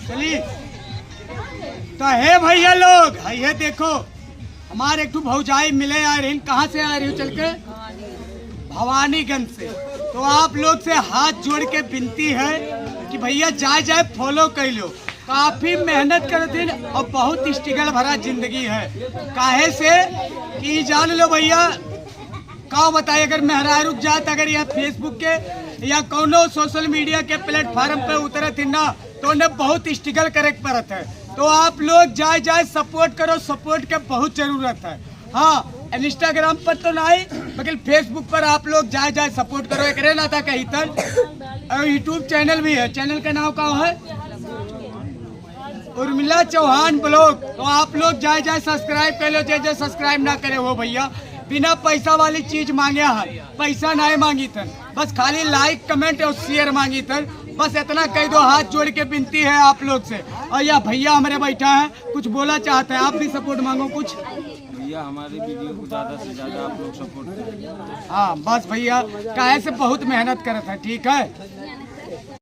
चलिए तो है भैया लोग है देखो हमारे एक भौजाई मिले आ रही। कहाँ से आ रही हो? चल के भवानीगंज से। तो आप लोग से हाथ जोड़ के विनती है कि भैया जाए फॉलो कर लो। काफी मेहनत करते और बहुत स्ट्रगल भरा जिंदगी है। काहे से कि जान लो भैया का बताए, अगर मेहरा रुक जात अगर यहाँ फेसबुक के या कोनो सोशल मीडिया के प्लेटफॉर्म पे उतरत ना तो उन्हें बहुत स्ट्रगल करे पड़त है। तो आप लोग जाए सपोर्ट करो, सपोर्ट के बहुत जरूरत है। हाँ इंस्टाग्राम पर तो नहीं लेकिन फेसबुक पर आप लोग जाए सपोर्ट करो। एक ना था कहीं तक यूट्यूब चैनल भी है, चैनल का नाम क्या है? उर्मिला चौहान ब्लॉग। तो आप लोग जाए सब्सक्राइब कर लो। जो सब्सक्राइब ना करे वो भैया बिना पैसा वाली चीज मांगे है, पैसा नहीं मांगी थन, बस खाली लाइक कमेंट और शेयर मांगी थन। बस इतना कह दो, हाथ जोड़ के विनती है आप लोग से। और या भैया हमारे बैठा है कुछ बोला चाहते हैं, आप भी सपोर्ट मांगो कुछ। भैया हमारे वीडियो को ज़्यादा से ज़्यादा आप लोग सपोर्ट करें। हाँ बस भैया काहे से बहुत मेहनत करत है। ठीक है।